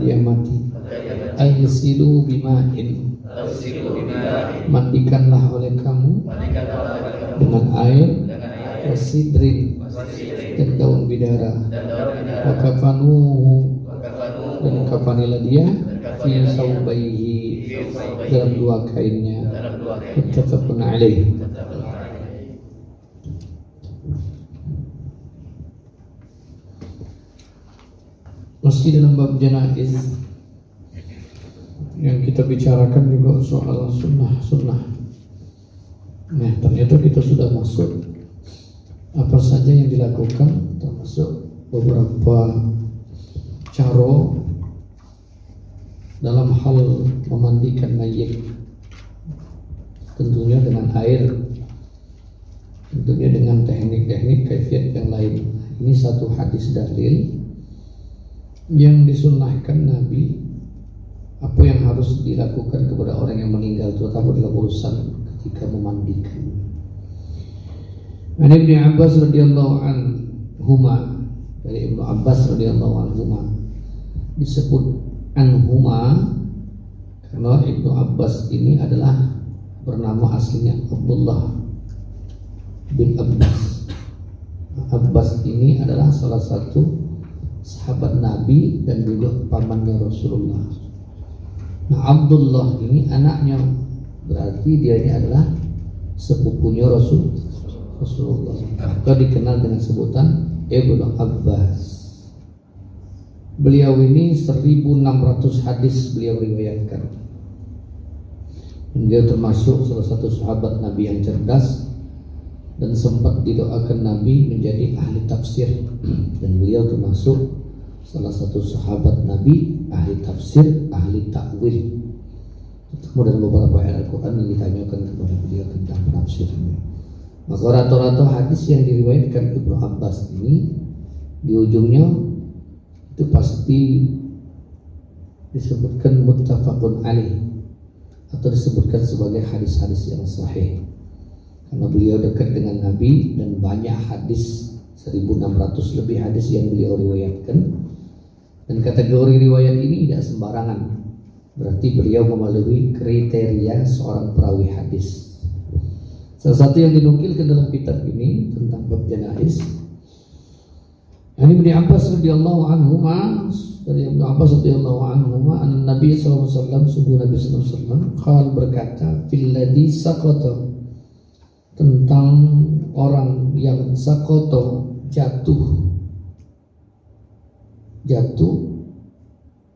dia mati. Aghsilu bima'in, mandikanlah oleh kamu dengan air, wasidrin, dan daun bidara, wakafanuhu, dan kafanilah dia fi saubaihi, dalam dua kainnya. Muttafaqun alaih. Meski dalam bab janaiz yang kita bicarakan juga soal sunnah. Nah, ternyata kita sudah masuk apa saja yang dilakukan, termasuk beberapa cara dalam hal memandikan mayit. Tentunya dengan air, tentunya dengan teknik-teknik kaifiat yang lain. Ini satu hadis dalil yang disunnahkan Nabi apa yang harus dilakukan kepada orang yang meninggal, terutama dalam urusan ketika memandikan. Ibnu Abbas radhiyallahu anhuma, dari Ibnu Abbas radhiyallahu anhuma, disebut anhuma karena Ibnu Abbas ini adalah bernama aslinya Abdullah bin Abbas. Abbas ini adalah salah satu sahabat Nabi dan juga pamannya Rasulullah. Nah, Abdullah ini anaknya, berarti dia ini adalah sepupunya Rasulullah. Maka dikenal dengan sebutan Ibnu Abbas. Beliau ini 1600 hadis beliau riwayatkan. Dan dia termasuk salah satu sahabat Nabi yang cerdas dan sempat didoakan Nabi menjadi ahli tafsir. Dan beliau termasuk salah satu sahabat Nabi ahli tafsir, ahli takwil. Ketemu dalam beberapa ayat Al-Quran yang ditanyakan kepada beliau tentang penafsirnya. Maka rata-rata hadis yang diriwayatkan Ibnu Abbas ini di ujungnya itu pasti disebutkan muttafaqun alaih atau disebutkan sebagai hadis-hadis yang sahih. Karena beliau dekat dengan Nabi dan banyak hadis, 1600 lebih hadis yang beliau riwayatkan. Dan kategori riwayat ini tidak sembarangan, berarti beliau memenuhi kriteria seorang perawi hadis. Salah satu yang dinukilkan dalam kitab ini tentang bab janaiz, Ibnu Abbas radhiyallahu anhu, dari Ibnu Abbas radhiyallahu anhu, Nabi sallallahu alaihi wasallam, sungguh Nabi sallallahu alaihi wasallam qala, berkata, fil ladzi saqata, tentang orang yang sakoto, jatuh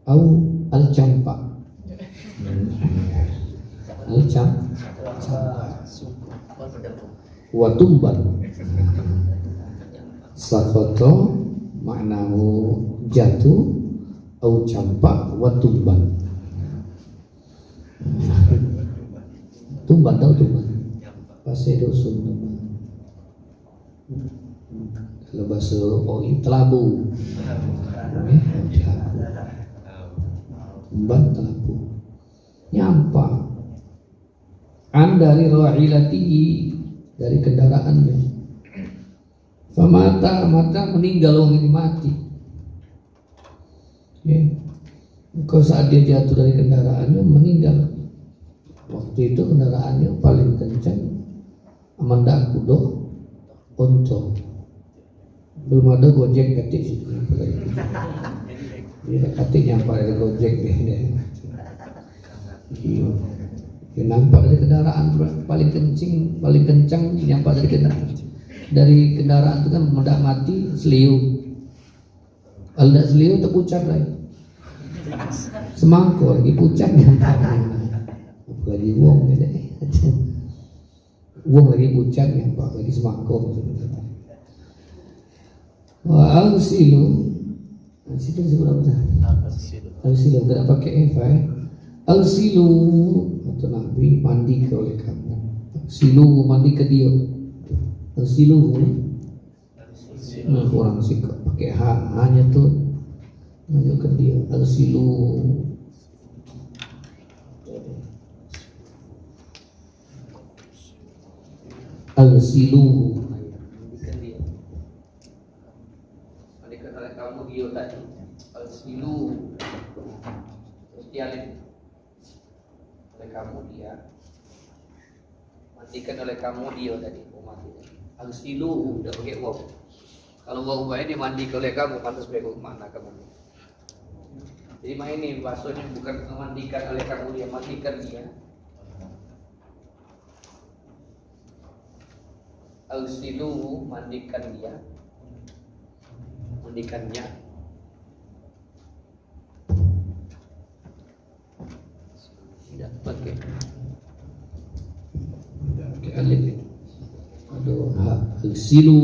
au al-campak, wa tumban. Sakoto maknahu jatuh, au campak, wa tumban. Tumban, tahu tumban? Bahasa dusun, kalau bahasa OI telabu, umban telabu, nyampa, dari rahilatihi, dari kendaraannya, famata, mata meninggal, orang ini mati. Kalau saat dia jatuh dari kendaraannya meninggal, waktu itu kendaraannya paling kencang Amanda kudo onto, belum ada gojek ketik situ. Dia ketik yang paling gojek deh. Iya, nampak dari kendaraan paling kencang nampak dari kendaraan. Dari kendaraan itu kan mendak mati seliu. Kalau tidak seliu terpucat lagi. Semangkuk lagi pucat nampak. Lagi wong gitu. Wong lagi pucat nampak lagi semangkuk. Wa al-silu, situ disebut apa? Al-silu tidak pakai eva. Al-silu atau Nabi mandi ke oleh kamu. Silu mandi ke dia. Al-silu kurang sih pakai hanya tuh menunjukkan dia. Al-silu al-silu kamu dia tadi al-silu dialin oleh kamu dia, mandikan oleh kamu dia tadi umat itu. Agsilu udah pakai waw. Kalau waw ini dimandikan oleh kamu, pantas sebagai mana kamu? Jadi ini bahasanya bukan memandikan oleh kamu dia, mandikan dia. Agsilu mandikan dia, mandikannya. Tidak pakai alif itu. Aduh, agsilu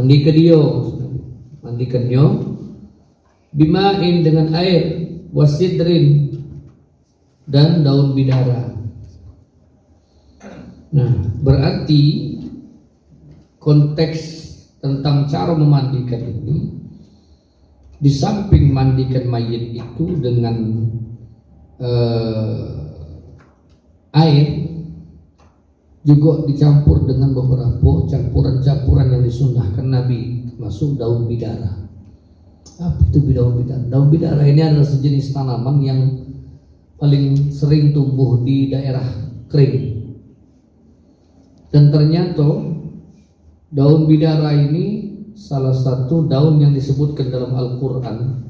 mandikan dia, mandikannya bima'in dengan air, wasidrin dan daun bidara. Nah, berarti konteks tentang cara memandikan ini, di samping mandikan mayit itu dengan air, juga dicampur dengan beberapa campuran-campuran yang disunnahkan Nabi, termasuk daun bidara. Apa itu daun bidara? Daun bidara ini adalah sejenis tanaman yang paling sering tumbuh di daerah kering. Dan ternyata daun bidara ini salah satu daun yang disebutkan dalam Al-Quran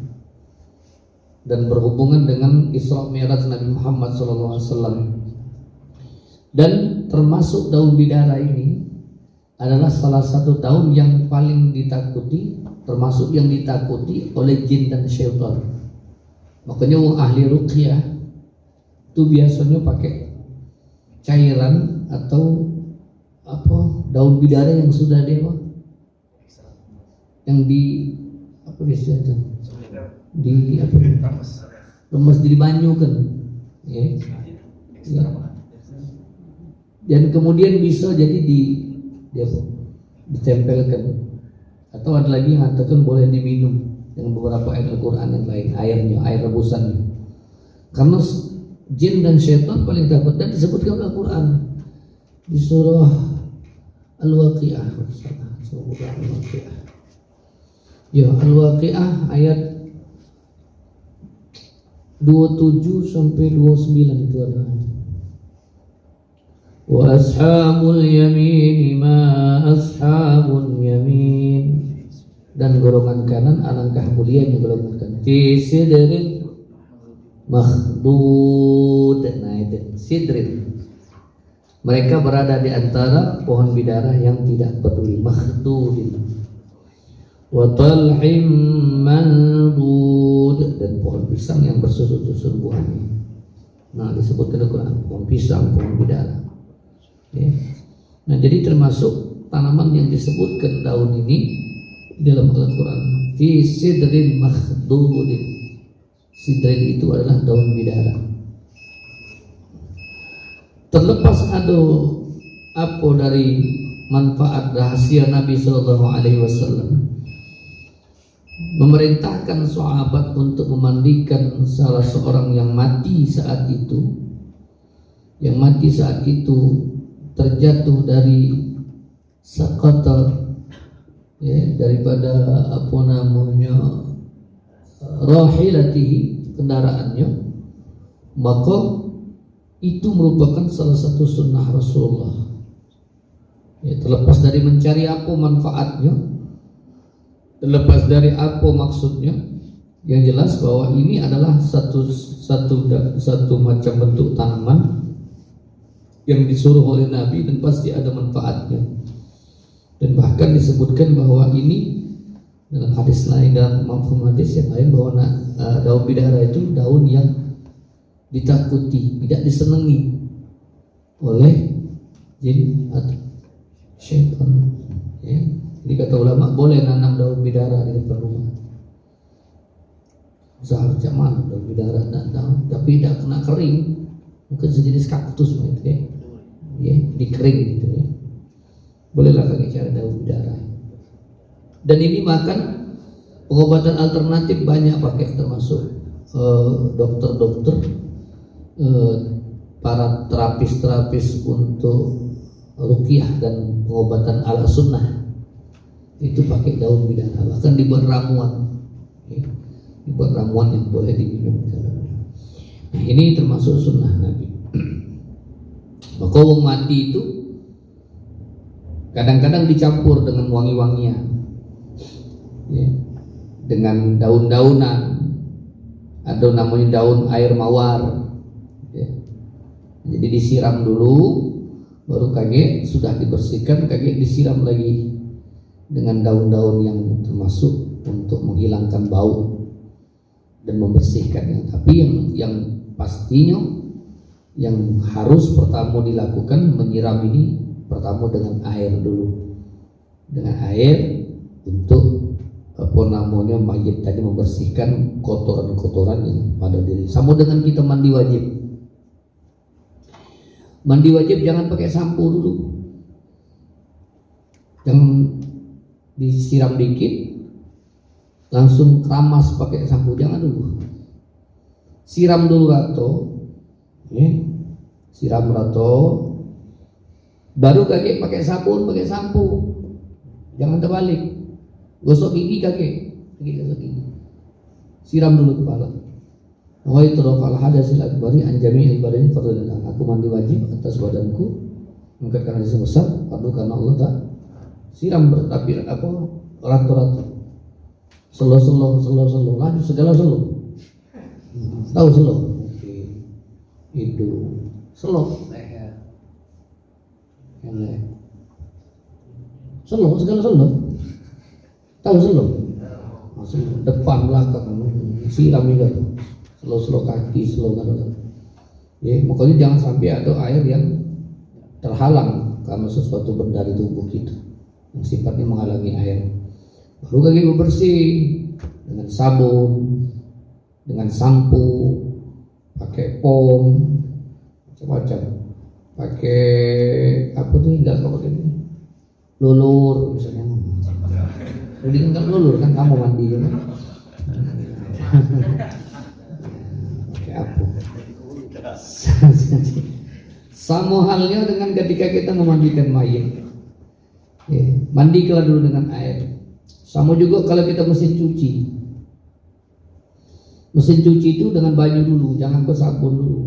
dan berhubungan dengan Isra Mi'raj Nabi Muhammad SAW. Dan termasuk daun bidara ini adalah salah satu daun yang paling ditakuti, termasuk yang ditakuti oleh jin dan syaitan. Makanya orang ahli ruqyah itu biasanya pakai cairan atau daun bidara yang sudah dewa, yang di lemes dibanyukan, ya. Dan kemudian bisa jadi ditempelkan, atau ada lagi yang mengatakan boleh diminum dengan beberapa ayat Al-Quran yang lain, air rebusannya. Karena jin dan syaitan paling takut, dan disebutkan Al-Quran di surah Al-Waqi'ah. Ya, Al-Waqi'ah ayat 27 sampai 29 itu ada. Wa ashabul yamin ma ashabul yamin, dan golongan kanan alangkah mulianya golongan kanan. Fi sidrin makhdud. Nah itu sidrin, mereka berada di antara pohon bidara yang tidak peduli, makhdudin. Wa talhim mandud, dan pohon pisang yang bersusun-susun buahnya. Nah disebutkan Al-Quran pohon pisang, pohon bidara. Ya. Nah jadi termasuk tanaman yang disebutkan daun ini dalam Al-Quran. Fi sidrin makhdudin. Sidrin itu adalah daun bidara. Terlepas ada apa dari manfaat rahasia Nabi SAW memerintahkan sahabat untuk memandikan salah seorang yang mati saat itu, terjatuh dari sakata, ya, daripada rahilatihi, kendaraannya, maka itu merupakan salah satu sunnah Rasulullah. Ya, terlepas dari mencari apa manfaatnya, terlepas dari apa maksudnya, yang jelas bahwa ini adalah satu macam bentuk tanaman yang disuruh oleh Nabi dan pasti ada manfaatnya. Dan bahkan disebutkan bahwa ini dalam hadis lain, dalam mafhum hadis yang lain, bahwa daun bidara itu daun yang ditakuti, tidak disenangi oleh jin atau syaitan. Ya. Jadi kata ulama boleh nanam daun bidara di depan rumah. Seharusnya mana daun bidara nanam, tapi tidak kena kering, mungkin sejenis kaktus gitu ya. Ya, dikering gitu ya. Bolehlah pakai cara daun bidara. Dan ini makan pengobatan alternatif banyak pakai, termasuk dokter-dokter, para terapis untuk ruqyah dan pengobatan ala sunnah itu pakai daun bidara, bahkan dibuat ramuan, ya. Dibuat ramuan yang boleh diminum dalamnya. Nah, ini termasuk sunnah Nabi. Maka wong mati itu kadang-kadang dicampur dengan wangi-wangian, ya, dengan daun-daunan, ada namanya daun air mawar, ya. Jadi disiram dulu, baru kage sudah dibersihkan, kage disiram lagi dengan daun-daun yang termasuk untuk menghilangkan bau dan membersihkannya. Tapi yang pastinya yang harus pertama dilakukan menyiram ini pertama dengan air dulu, dengan air untuk mayit tadi membersihkan kotoran-kotoran yang pada diri. Sama dengan kita mandi wajib. Mandi wajib jangan pakai sampo dulu, jangan disiram dikit langsung keramas pakai sampo, jangan dulu. Siram dulu rato, ya. Siram rato, baru kakek pakai sabun, pakai sampo. Jangan terbalik. Gosok gigi kakek, gosok gigi. Siram dulu kepala. Wa itrafal hadasil akbari an jami'il badani fardhu. Aku mandi wajib atas badanku, mungkin karena dosa besar, fardu karena Allah tak. Siram tapi apa? Rato-rato. Selo, lanjut segala selo. Tahu selo? Oke. Itu selo. Selo, segala selo. Tahu selo? Depan belakang siram juga. Selo kaki, selo kan. Ya, makanya jangan sampai ada air yang terhalang karena sesuatu benda di tubuh kita yang sifatnya menghalangi air. Baru kaki bersih dengan sabun, dengan sampo, pakai pom, macam-macam. Pakai apa tuh enggak kalau ini? Lulur misalnya. Jadi enggak lulur kan kamu mandi kan? Pakai apa? Sama halnya dengan ketika kita memandikan mayit. Ya, mandikanlah dulu dengan air. Sama juga kalau kita mesin cuci. Mesin cuci itu dengan banyu dulu, jangan bersabun dulu.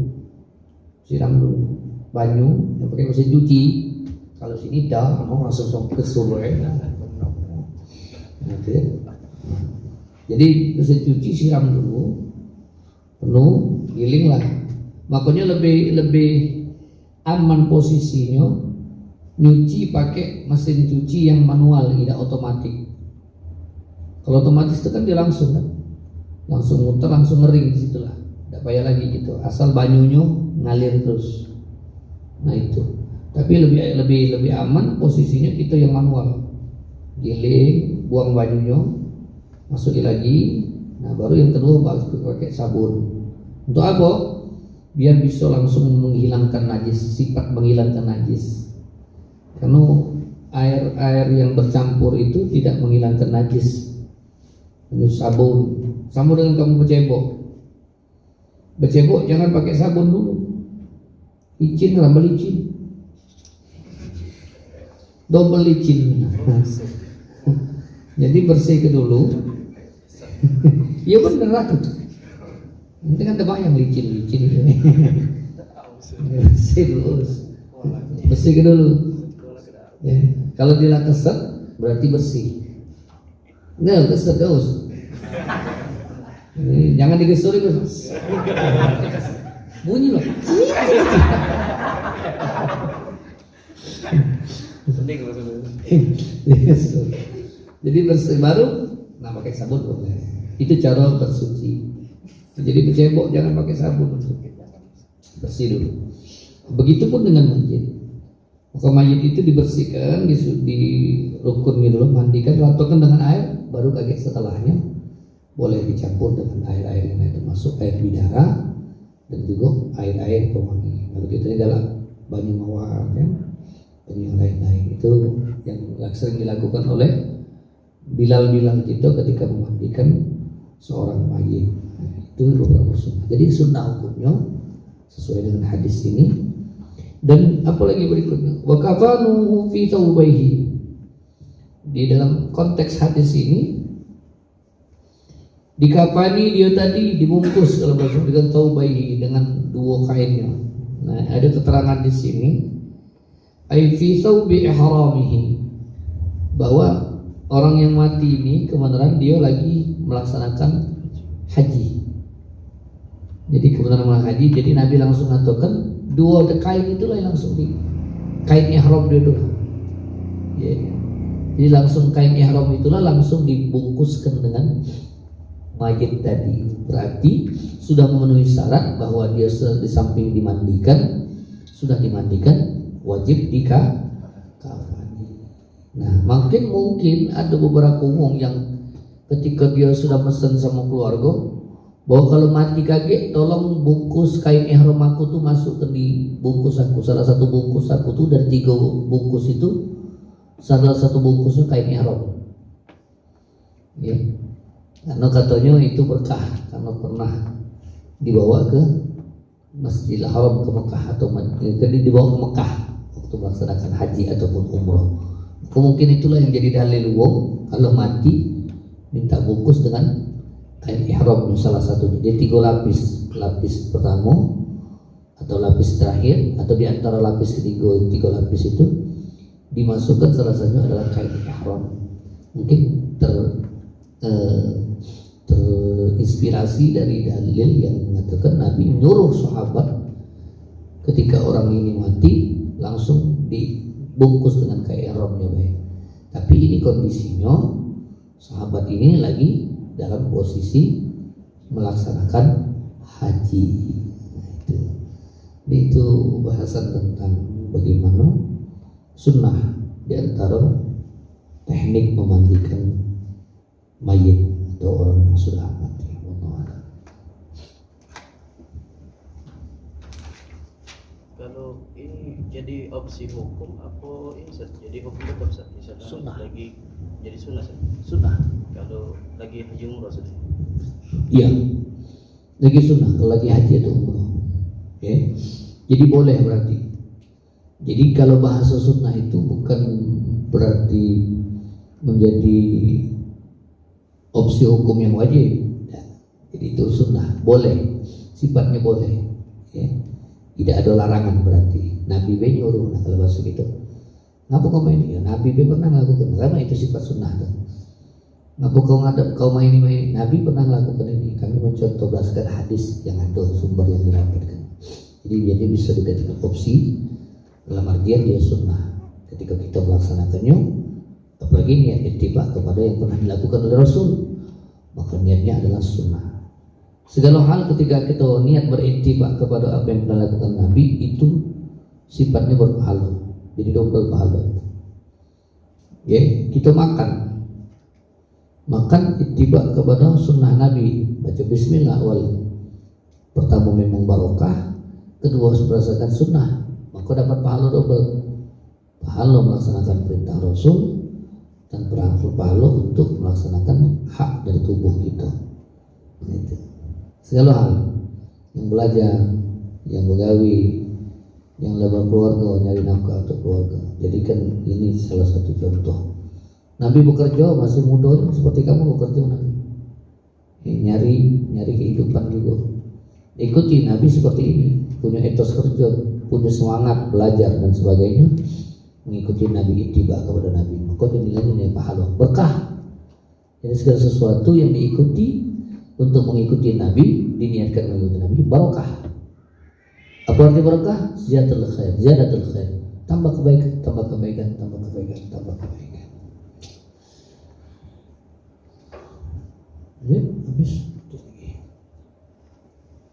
Siram dulu banyu yang pakai mesin cuci. Kalau sini dah mau langsung ke sumber. Jadi mesin cuci siram dulu penuh, gilinglah. Makanya lebih aman posisinya nyuci pakai mesin cuci yang manual, tidak otomatis. Kalau otomatis itu kan dia langsung muter, langsung ngering di situ lah, tidak payah lagi gitu. Asal banyunya ngalir terus. Nah itu. Tapi lebih aman posisinya kita yang manual. Giling, buang banyunya, masukin lagi. Nah baru yang kedua pakai sabun. Untuk apa? Biar bisa langsung menghilangkan najis, sifat menghilangkan najis. Karena air yang bercampur itu tidak menghilangkan najis. Ini sabun. Sama dengan kamu becebok jangan pakai sabun dulu. Licin, tambah licin. Double licin. Jadi bersih ke dulu. Ya bener lah tuh. Nanti kan terbayang licin ini. Bersih ke dulu. Ya. Kalau dia keset berarti bersih. Nah, keset terus. Jangan digesur itu. Bunyi loh. Jadi bersih baru, nah pakai sabun boleh. Itu cara bersuci. Jadi becebok jangan pakai sabun, bersih dulu. Begitupun dengan mayit. Maka mayit itu dibersihkan, di rukunnya dulu, mandikan, ratakan dengan air, baru kaget setelahnya boleh dicampur dengan air-air yang lain, termasuk air bidara dan juga air-air pewangi. Kalau kita ini dalam banyu mawar kan, dan yang lain-lain itu yang sering dilakukan oleh bilal-bilal kita ketika memandikan seorang mayit. Itu beberapa sunnah. Jadi sunnah hukumnya sesuai dengan hadis ini. Dan apalagi berikutnya, wa kafanuhu fi thawbaihi. Di dalam konteks hadis ini Dikafani dia tadi, dibungkus kalau bahasa dengan taubai, dengan dua kainnya. Nah, ada keterangan di sini ai fi thawbi ihramihi, bahwa orang yang mati ini kebenaran dia lagi melaksanakan haji. Jadi kebenaran haji, jadi Nabi langsung mengatakan dua kain itulah yang langsung di kain ihram dia dulu. Ya. Jadi langsung kain ihram itulah langsung dibungkuskan dengan mayit tadi. Berarti sudah memenuhi syarat bahwa dia di samping dimandikan, sudah dimandikan, wajib dikafani. Nah, mungkin ada beberapa umum yang ketika dia sudah pesan sama keluarga bahwa kalau mati kaget tolong bungkus kain ihram aku tuh masuk di bungkus aku. Salah satu bungkus aku tuh dari 3 bungkus itu, salah satu bungkusnya kain ihram. Ya. Karena katanya itu berkah, karena pernah dibawa ke Masjidil Haram ke Mekah atau dibawa ke Mekah waktu melaksanakan haji ataupun umroh. Mungkin itulah yang jadi dalil wong kalau mati minta bungkus dengan kain ihram salah satunya. Dia 3 lapis, lapis pertama atau lapis terakhir atau di antara lapis ketiga 3 lapis itu dimasukkan salah satunya adalah kain ihram. Mungkin terinspirasi dari dalil yang mengatakan Nabi menyuruh sahabat ketika orang ini mati langsung dibungkus dengan kain ihramnya baik. Tapi ini kondisinya sahabat ini lagi dalam posisi melaksanakan haji. Itu bahasan tentang bagaimana sunnah di antara teknik memandikan mayit atau orang yang sudah mati. Kalau ini jadi opsi hukum apa ini jadi hukum tetap sunnah lagi jadi sunnah sunnah kalau lagi haji umroh iya lagi sunnah kalau lagi haji atau umroh ya. Jadi boleh berarti. Jadi kalau bahasa sunnah itu bukan berarti menjadi opsi hukum yang wajib ya. Jadi itu sunnah, boleh, sifatnya boleh ya. Tidak ada larangan berarti. Nabi B nyuruh, nah kalau bahasa gitu ngapa kau main ya? Nabi B pernah melakukan, karena itu sifat sunnah tuh. Ngapa kau ngadep kau main Nabi pernah melakukan ini. Kami mencontoh berdasarkan hadis yang ada sumber yang didapatkan. Jadi dia bisa dijadikan opsi dalam artian dia sunnah ketika kita melaksanakannya, apalagi niat ittiba kepada yang pernah dilakukan oleh Rasul, maka niatnya adalah sunnah. Segala hal ketika kita niat berintibak kepada apa yang pernah dilakukan Nabi itu sifatnya berpahala, jadi double pahala. Ya, kita makan ittiba kepada sunnah Nabi, baca bismillah awal. Pertama memang barokah, kedua berdasarkan sunnah, maka dapat pahala double. Pahala melaksanakan perintah Rasul dan pahala untuk melaksanakan hak dari tubuh kita. Itu. Segala hal yang belajar, yang begawi, yang lebar keluarga, nyari nafkah untuk keluarga. Jadikan ini salah satu contoh. Nabi bekerja masih muda seperti kamu bekerja Nabi. Nyari kehidupan juga. Ikuti Nabi seperti ini, punya etos kerja, punya semangat belajar dan sebagainya. Mengikuti Nabi, ittiba kepada Nabi, maka dinilainya pahala, berkah. Jadi segala sesuatu yang diikuti untuk mengikuti Nabi, diniatkan mengikuti Nabi, barokah. Apa arti barokah? Ziyadatul khair, tambah kebaikan, tambah kebaikan, tambah kebaikan, tambah kebaikan. Ya, habis.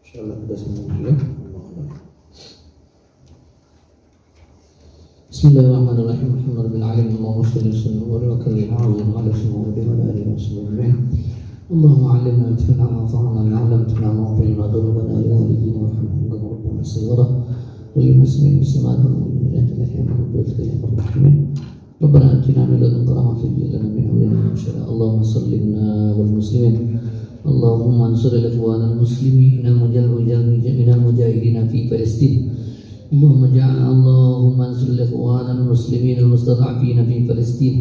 Insyaallah sudah semua ya. Bismillahirrahmanirrahim. Alhamdulillahirabbil alamin. Allahumma shalli wa sallim wa barik ala sayyidina wa ala alihi wa sahbihi. Allahumma 'allimna ma yanfa'una wa 'allimna ma yanfa'una dhurrana ya walidina wa rahmatullahi wa barakatuh. Wa lil muslimin muslimat wal mu'minat rahimahum wa rahmin. Rabbana atina min ladunka rahmatan wa lana min amrina rashada. Allahumma salli wal muslimin. Allahumma ansur al-ikhwana al-muslimin al-mujahidin fi Palestin. اللهم انصر الاخوان المسلمين المستضعفين في فلسطين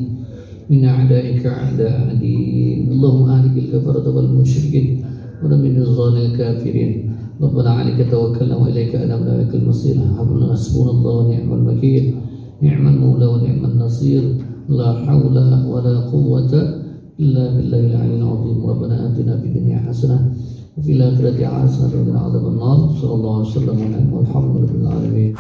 من اعدائك اعداء الدين. اللهم اهلك الكفرة والمشركين ودمر الظالم الكافرين. ربنا عليك توكلنا وإليك أنبنا وإليك المصير. حسبنا الله ونعم الوكيل، نعم المولى ونعم النصير. لا حول ولا قوة إلا بالله العلي العظيم. ربنا آتنا في الدنيا حسنة وفي الآخرة حسنة وقنا عذاب النار. صلى الله عليه وسلم والحمد لله رب العالمين.